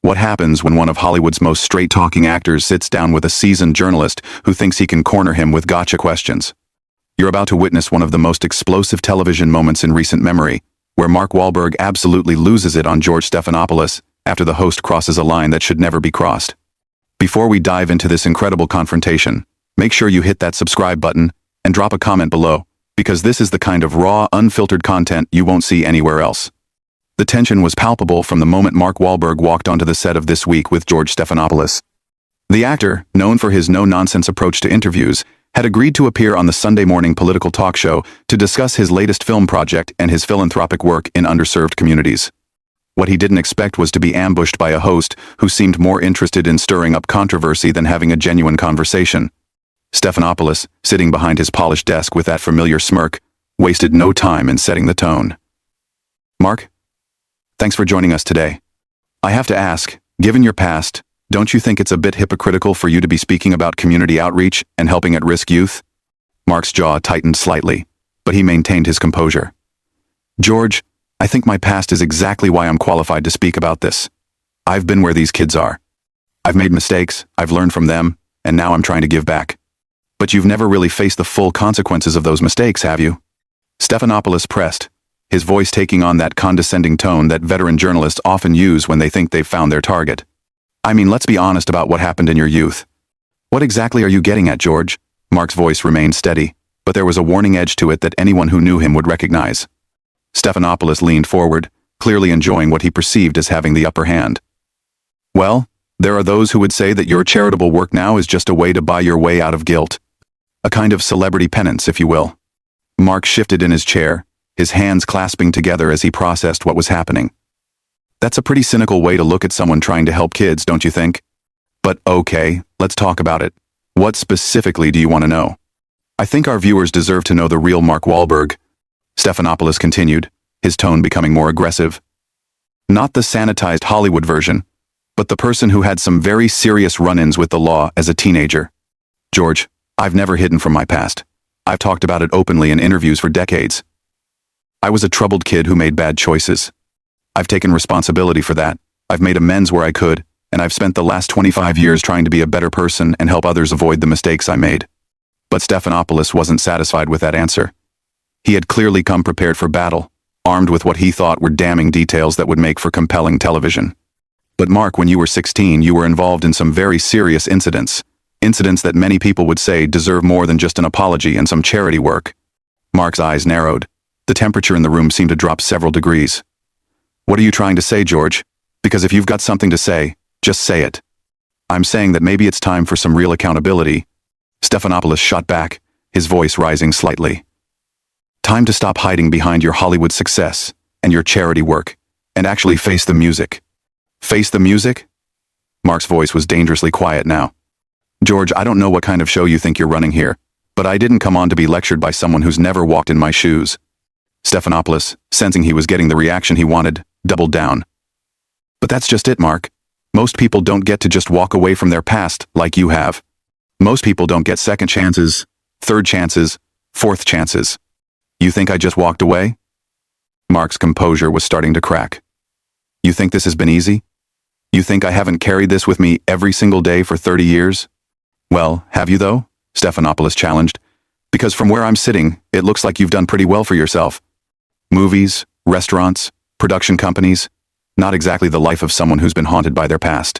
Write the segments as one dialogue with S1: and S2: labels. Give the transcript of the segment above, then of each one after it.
S1: What happens when one of Hollywood's most straight-talking actors sits down with a seasoned journalist who thinks he can corner him with gotcha questions? You're about to witness one of the most explosive television moments in recent memory, where Mark Wahlberg absolutely loses it on George Stephanopoulos after the host crosses a line that should never be crossed. Before we dive into this incredible confrontation, make sure you hit that subscribe button and drop a comment below, because this is the kind of raw, unfiltered content you won't see anywhere else. The tension was palpable from the moment Mark Wahlberg walked onto the set of This Week with George Stephanopoulos. The actor, known for his no-nonsense approach to interviews, had agreed to appear on the Sunday morning political talk show to discuss his latest film project and his philanthropic work in underserved communities. What he didn't expect was to be ambushed by a host who seemed more interested in stirring up controversy than having a genuine conversation. Stephanopoulos, sitting behind his polished desk with that familiar smirk, wasted no time in setting the tone. "Mark, thanks for joining us today. I have to ask, given your past, don't you think it's a bit hypocritical for you to be speaking about community outreach and helping at-risk youth?" Mark's jaw tightened slightly, but he maintained his composure. "George, I think my past is exactly why I'm qualified to speak about this. I've been where these kids are. I've made mistakes, I've learned from them, and now I'm trying to give back. But you've never really faced the full consequences of those mistakes, have you?" Stephanopoulos pressed, his voice taking on that condescending tone that veteran journalists often use when they think they've found their target. "I mean, let's be honest about what happened in your youth." "What exactly are you getting at, George?" Mark's voice remained steady, but there was a warning edge to it that anyone who knew him would recognize. Stephanopoulos leaned forward, clearly enjoying what he perceived as having the upper hand. "Well, there are those who would say that your charitable work now is just a way to buy your way out of guilt. A kind of celebrity penance, if you will." Mark shifted in his chair, his hands clasping together as he processed what was happening. "That's a pretty cynical way to look at someone trying to help kids, don't you think? But okay, let's talk about it. What specifically do you want to know?" "I think our viewers deserve to know the real Mark Wahlberg," Stephanopoulos continued, his tone becoming more aggressive. "Not the sanitized Hollywood version, but the person who had some very serious run-ins with the law as a teenager. George, I've never hidden from my past. I've talked about it openly in interviews for decades. I was a troubled kid who made bad choices. I've taken responsibility for that, I've made amends where I could, and I've spent the last 25 years trying to be a better person and help others avoid the mistakes I made." But Stephanopoulos wasn't satisfied with that answer. He had clearly come prepared for battle, armed with what he thought were damning details that would make for compelling television. "But Mark, when you were 16, you were involved in some very serious incidents that many people would say deserve more than just an apology and some charity work." Mark's eyes narrowed. The temperature in the room seemed to drop several degrees. "What are you trying to say, George? Because if you've got something to say, just say it." "I'm saying that maybe it's time for some real accountability." Stephanopoulos shot back, his voice rising slightly. "Time to stop hiding behind your Hollywood success and your charity work, and actually face the music." "Face the music?" Mark's voice was dangerously quiet now. "George, I don't know what kind of show you think you're running here, but I didn't come on to be lectured by someone who's never walked in my shoes." Stephanopoulos, sensing he was getting the reaction he wanted, doubled down. "But that's just it, Mark. Most people don't get to just walk away from their past like you have. Most people don't get second chances, third chances, fourth chances. You think I just walked away?" Mark's composure was starting to crack. "You think this has been easy? You think I haven't carried this with me every single day for 30 years? "Well, have you though?" Stephanopoulos challenged. "Because from where I'm sitting, it looks like you've done pretty well for yourself. Movies, restaurants, production companies, not exactly the life of someone who's been haunted by their past."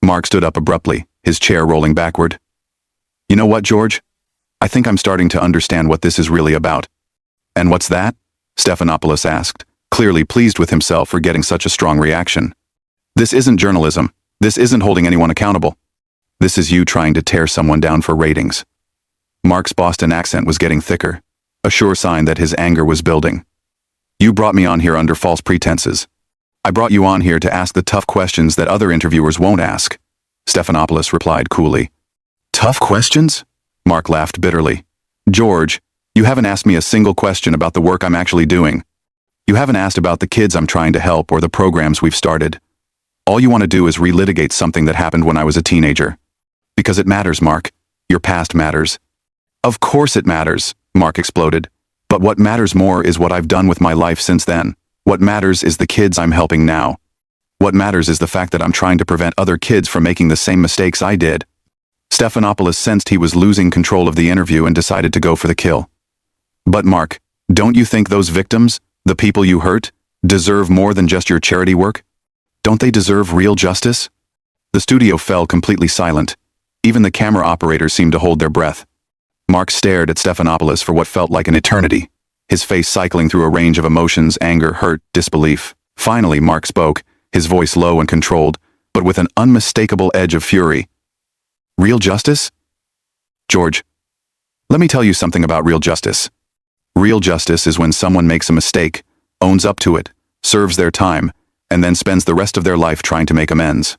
S1: Mark stood up abruptly, his chair rolling backward. "You know what, George? I think I'm starting to understand what this is really about." "And what's that?" Stephanopoulos asked, clearly pleased with himself for getting such a strong reaction. "This isn't journalism. This isn't holding anyone accountable. This is you trying to tear someone down for ratings." Mark's Boston accent was getting thicker, a sure sign that his anger was building. "You brought me on here under false pretenses. I brought you on here to ask the tough questions that other interviewers won't ask," Stephanopoulos replied coolly. "Tough questions?" Mark laughed bitterly. "George, you haven't asked me a single question about the work I'm actually doing. You haven't asked about the kids I'm trying to help or the programs we've started. All you want to do is relitigate something that happened when I was a teenager. Because it matters, Mark. Your past matters." "Of course it matters," Mark exploded. "But what matters more is what I've done with my life since then. What matters is the kids I'm helping now." What matters is the fact that I'm trying to prevent other kids from making the same mistakes I did. Stephanopoulos sensed he was losing control of the interview and decided to go for the kill. But Mark, don't you think those victims, the people you hurt, deserve more than just your charity work? Don't they deserve real justice? The studio fell completely silent. Even the camera operators seemed to hold their breath. Mark stared at Stephanopoulos for what felt like an eternity, his face cycling through a range of emotions: anger, hurt, disbelief. Finally, Mark spoke, his voice low and controlled, but with an unmistakable edge of fury. Real justice? George, let me tell you something about real justice. Real justice is when someone makes a mistake, owns up to it, serves their time, and then spends the rest of their life trying to make amends.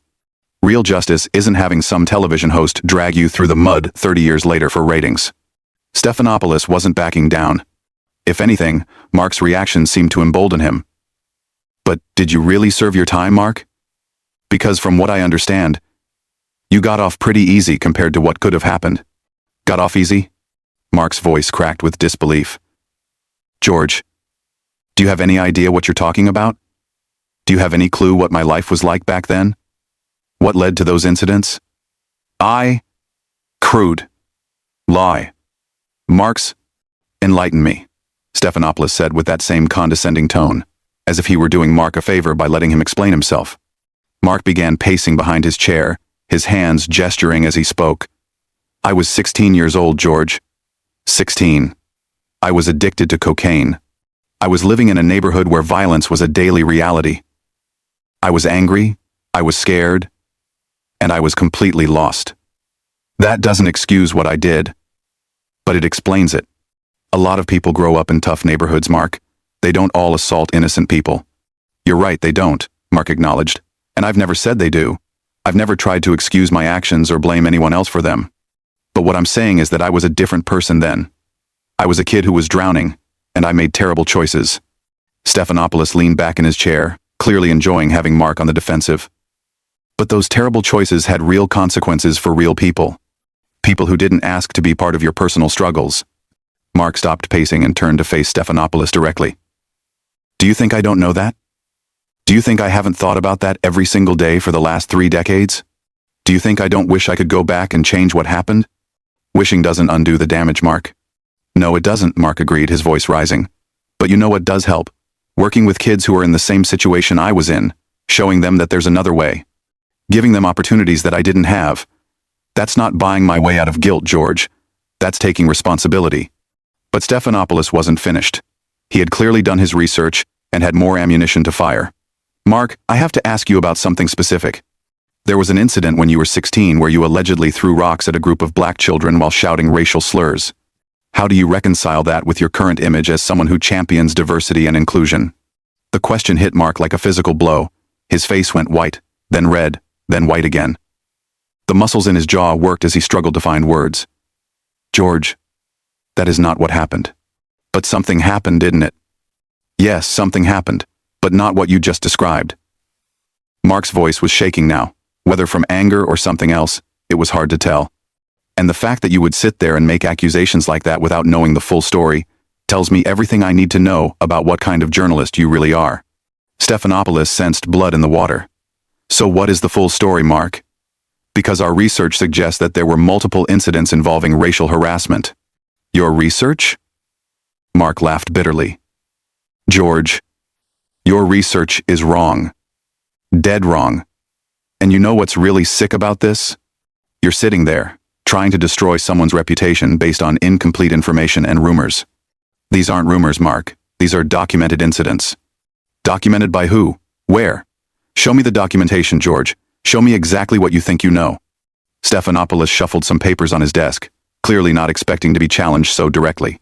S1: Real justice isn't having some television host drag you through the mud 30 years later for ratings. Stephanopoulos wasn't backing down. If anything, Mark's reaction seemed to embolden him. But did you really serve your time, Mark? Because from what I understand, you got off pretty easy compared to what could have happened. Got off easy? Mark's voice cracked with disbelief. George, do you have any idea what you're talking about? Do you have any clue what my life was like back then? What led to those incidents? Crude. Lie. Mark's, enlighten me, Stephanopoulos said with that same condescending tone, as if he were doing Mark a favor by letting him explain himself. Mark began pacing behind his chair, his hands gesturing as he spoke. I was 16 years old, George. 16. I was addicted to cocaine. I was living in a neighborhood where violence was a daily reality. I was angry, I was scared, and I was completely lost. That doesn't excuse what I did, but it explains it. A lot of people grow up in tough neighborhoods, Mark. They don't all assault innocent people. You're right, they don't, Mark acknowledged, and I've never said they do. I've never tried to excuse my actions or blame anyone else for them. But what I'm saying is that I was a different person then. I was a kid who was drowning, and I made terrible choices. Stephanopoulos leaned back in his chair, clearly enjoying having Mark on the defensive. But those terrible choices had real consequences for real people. People who didn't ask to be part of your personal struggles. Mark stopped pacing and turned to face Stephanopoulos directly. Do you think I don't know that? Do you think I haven't thought about that every single day for the last 3 decades? Do you think I don't wish I could go back and change what happened? Wishing doesn't undo the damage, Mark. No, it doesn't, Mark agreed, his voice rising. But you know what does help? Working with kids who are in the same situation I was in, showing them that there's another way. Giving them opportunities that I didn't have. That's not buying my way out of guilt, George. That's taking responsibility. But Stephanopoulos wasn't finished. He had clearly done his research and had more ammunition to fire. Mark, I have to ask you about something specific. There was an incident when you were 16 where you allegedly threw rocks at a group of black children while shouting racial slurs. How do you reconcile that with your current image as someone who champions diversity and inclusion? The question hit Mark like a physical blow. His face went white, then red, then white again. The muscles in his jaw worked as he struggled to find words. George, that is not what happened. But something happened, didn't it? Yes, something happened, but not what you just described. Mark's voice was shaking now. Whether from anger or something else, it was hard to tell. And the fact that you would sit there and make accusations like that without knowing the full story tells me everything I need to know about what kind of journalist you really are. Stephanopoulos sensed blood in the water. So what is the full story, Mark? Because our research suggests that there were multiple incidents involving racial harassment. Your research? Mark laughed bitterly. George, your research is wrong. Dead wrong. And you know what's really sick about this? You're sitting there, trying to destroy someone's reputation based on incomplete information and rumors. These aren't rumors, Mark. These are documented incidents. Documented by who? Where? Show me the documentation, George. Show me exactly what you think you know. Stephanopoulos shuffled some papers on his desk, clearly not expecting to be challenged so directly.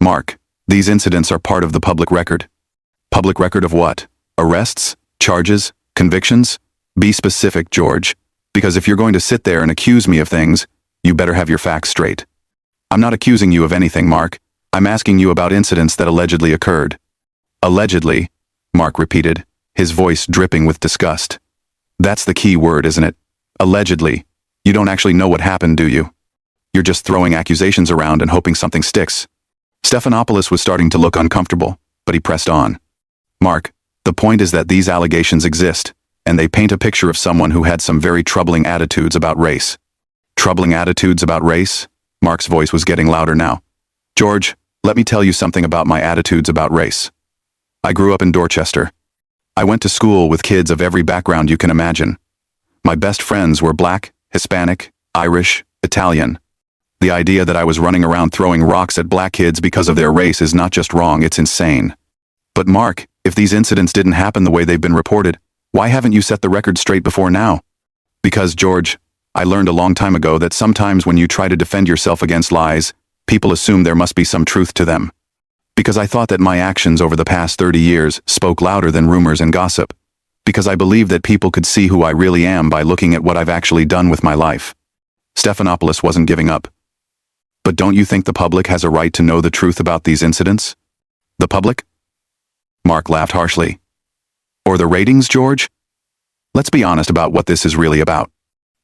S1: Mark, these incidents are part of the public record. Public record of what? Arrests? Charges? Convictions? Be specific, George, because if you're going to sit there and accuse me of things, you better have your facts straight. I'm not accusing you of anything, Mark. I'm asking you about incidents that allegedly occurred. Allegedly, Mark repeated, his voice dripping with disgust. That's the key word, isn't it? Allegedly. You don't actually know what happened, do you? You're just throwing accusations around and hoping something sticks. Stephanopoulos was starting to look uncomfortable, but he pressed on. Mark, the point is that these allegations exist. and they paint a picture of someone who had some very troubling attitudes about race. Troubling attitudes about race? Mark's voice was getting louder now. George, let me tell you something about my attitudes about race. I grew up in Dorchester. I went to school with kids of every background you can imagine. My best friends were black, Hispanic, Irish, Italian. The idea that I was running around throwing rocks at black kids because of their race is not just wrong, it's insane. But Mark, if these incidents didn't happen the way they've been reported, why haven't you set the record straight before now? Because, George, I learned a long time ago that sometimes when you try to defend yourself against lies, people assume there must be some truth to them. Because I thought that my actions over the past 30 years spoke louder than rumors and gossip. Because I believed that people could see who I really am by looking at what I've actually done with my life. Stephanopoulos wasn't giving up. But don't you think the public has a right to know the truth about these incidents? The public? Mark laughed harshly. Or the ratings, George? Let's be honest about what this is really about.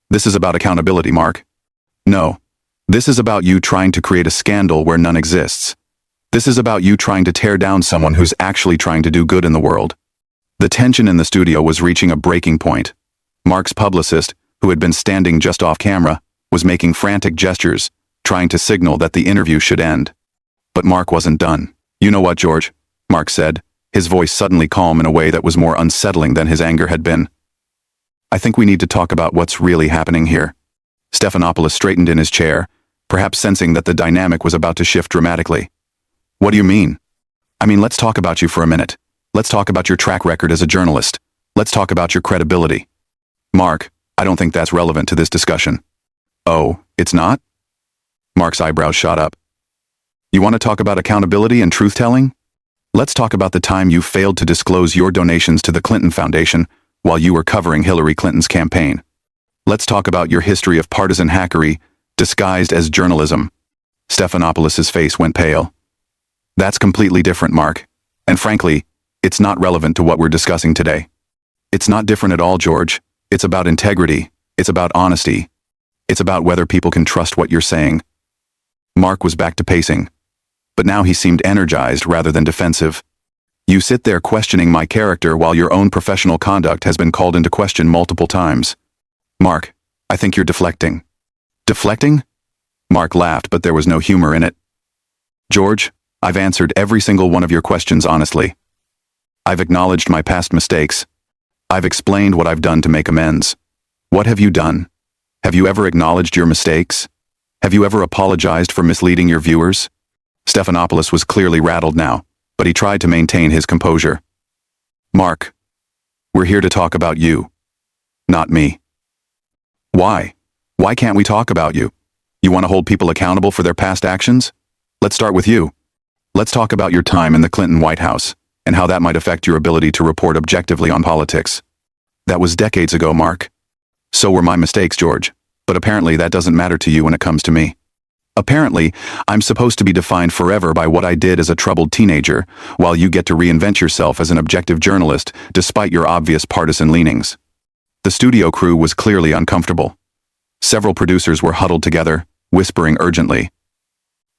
S1: This is about accountability, Mark. No. This is about you trying to create a scandal where none exists. This is about you trying to tear down someone who's actually trying to do good in the world. The tension in the studio was reaching a breaking point. Mark's publicist, who had been standing just off camera, was making frantic gestures, trying to signal that the interview should end. But Mark wasn't done. You know what, George? Mark said, his voice suddenly calm in a way that was more unsettling than his anger had been. I think we need to talk about what's really happening here. Stephanopoulos straightened in his chair, perhaps sensing that the dynamic was about to shift dramatically. What do you mean? I mean, let's talk about you for a minute. Let's talk about your track record as a journalist. Let's talk about your credibility. Mark, I don't think that's relevant to this discussion. Oh, it's not? Mark's eyebrows shot up. You want to talk about accountability and truth-telling? Let's talk about the time you failed to disclose your donations to the Clinton Foundation while you were covering Hillary Clinton's campaign. Let's talk about your history of partisan hackery disguised as journalism. Stephanopoulos' face went pale. That's completely different, Mark. And frankly, it's not relevant to what we're discussing today. It's not different at all, George. It's about integrity. It's about honesty. It's about whether people can trust what you're saying. Mark was back to pacing. But now he seemed energized rather than defensive. You sit there questioning my character while your own professional conduct has been called into question multiple times. Mark, I think you're deflecting. Deflecting? Mark laughed, but there was no humor in it. George, I've answered every single one of your questions honestly. I've acknowledged my past mistakes. I've explained what I've done to make amends. What have you done? Have you ever acknowledged your mistakes? Have you ever apologized for misleading your viewers? Stephanopoulos was clearly rattled now, but he tried to maintain his composure. Mark, we're here to talk about you, not me. Why? Why can't we talk about you? You want to hold people accountable for their past actions? Let's start with you. Let's talk about your time in the Clinton White House and how that might affect your ability to report objectively on politics. That was decades ago, Mark. So were my mistakes, George, but apparently that doesn't matter to you when it comes to me. Apparently, I'm supposed to be defined forever by what I did as a troubled teenager, while you get to reinvent yourself as an objective journalist despite your obvious partisan leanings. The studio crew was clearly uncomfortable. Several producers were huddled together, whispering urgently.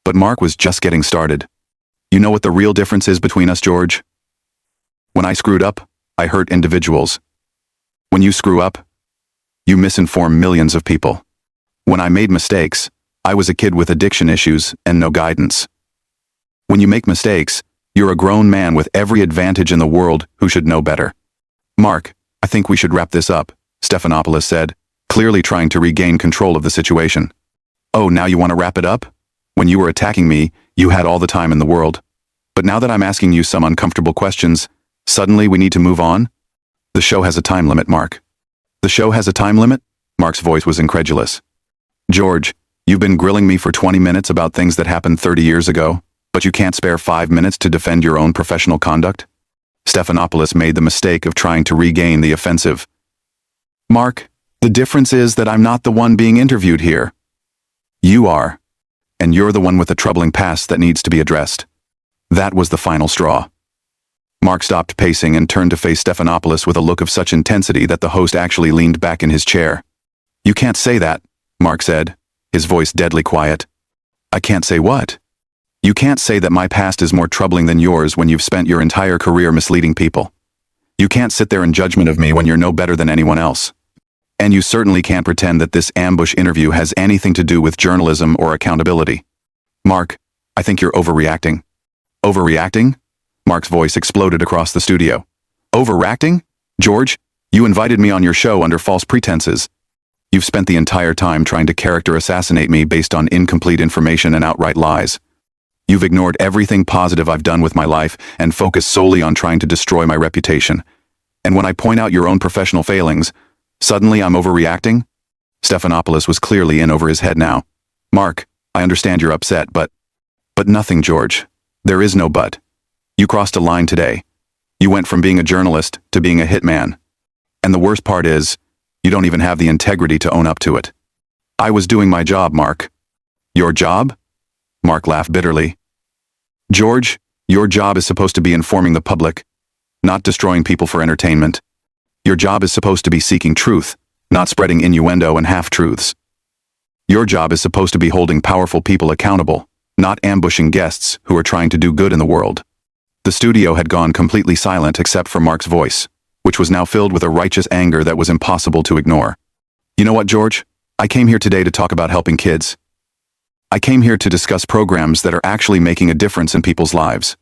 S1: But Mark was just getting started. You know what the real difference is between us, George? When I screwed up, I hurt individuals. When you screw up, you misinform millions of people. When I made mistakes, I was a kid with addiction issues and no guidance. When you make mistakes, you're a grown man with every advantage in the world who should know better. Mark, I think we should wrap this up, Stephanopoulos said, clearly trying to regain control of the situation. Oh, now you want to wrap it up? When you were attacking me, you had all the time in the world. But now that I'm asking you some uncomfortable questions, suddenly we need to move on? The show has a time limit, Mark. The show has a time limit? Mark's voice was incredulous. George, you've been grilling me for 20 minutes about things that happened 30 years ago, but you can't spare 5 minutes to defend your own professional conduct? Stephanopoulos made the mistake of trying to regain the offensive. Mark, the difference is that I'm not the one being interviewed here. You are. And you're the one with the troubling past that needs to be addressed. That was the final straw. Mark stopped pacing and turned to face Stephanopoulos with a look of such intensity that the host actually leaned back in his chair. You can't say that, Mark said, his voice deadly quiet. I can't say what? You can't say that my past is more troubling than yours when you've spent your entire career misleading people. You can't sit there in judgment of me when you're no better than anyone else. And you certainly can't pretend that this ambush interview has anything to do with journalism or accountability. Mark, I think you're overreacting. Overreacting? Mark's voice exploded across the studio. Overreacting? George, you invited me on your show under false pretenses. You've spent the entire time trying to character assassinate me based on incomplete information and outright lies. You've ignored everything positive I've done with my life and focused solely on trying to destroy my reputation. And when I point out your own professional failings, suddenly I'm overreacting? Stephanopoulos was clearly in over his head now. Mark, I understand you're upset, but nothing, George. There is no but. You crossed a line today. You went from being a journalist to being a hitman. And the worst part is, you don't even have the integrity to own up to it. I was doing my job, Mark. Your job? Mark laughed bitterly. George, your job is supposed to be informing the public, not destroying people for entertainment. Your job is supposed to be seeking truth, not spreading innuendo and half-truths. Your job is supposed to be holding powerful people accountable, not ambushing guests who are trying to do good in the world. The studio had gone completely silent except for Mark's voice, which was now filled with a righteous anger that was impossible to ignore. You know what, George? I came here today to talk about helping kids. I came here to discuss programs that are actually making a difference in people's lives.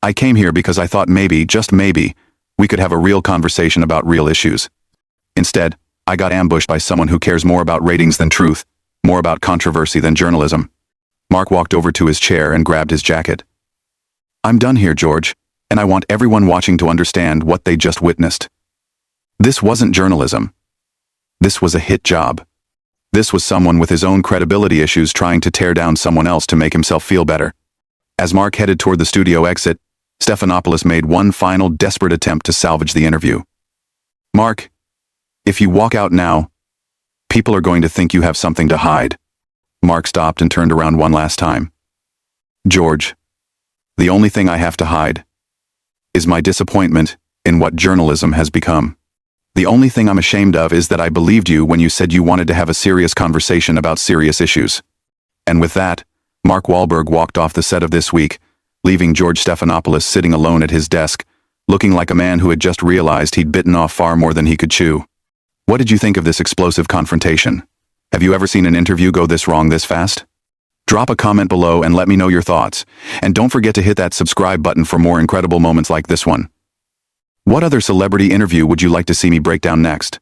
S1: I came here because I thought maybe, just maybe, we could have a real conversation about real issues. Instead, I got ambushed by someone who cares more about ratings than truth, more about controversy than journalism. Mark walked over to his chair and grabbed his jacket. I'm done here, George, and I want everyone watching to understand what they just witnessed. This wasn't journalism. This was a hit job. This was someone with his own credibility issues trying to tear down someone else to make himself feel better. As Mark headed toward the studio exit, Stephanopoulos made one final desperate attempt to salvage the interview. Mark, if you walk out now, people are going to think you have something to hide. Mark stopped and turned around one last time. George, the only thing I have to hide is my disappointment in what journalism has become. The only thing I'm ashamed of is that I believed you when you said you wanted to have a serious conversation about serious issues. And with that, Mark Wahlberg walked off the set of This Week, leaving George Stephanopoulos sitting alone at his desk, looking like a man who had just realized he'd bitten off far more than he could chew. What did you think of this explosive confrontation? Have you ever seen an interview go this wrong this fast? Drop a comment below and let me know your thoughts. And don't forget to hit that subscribe button for more incredible moments like this one. What other celebrity interview would you like to see me break down next?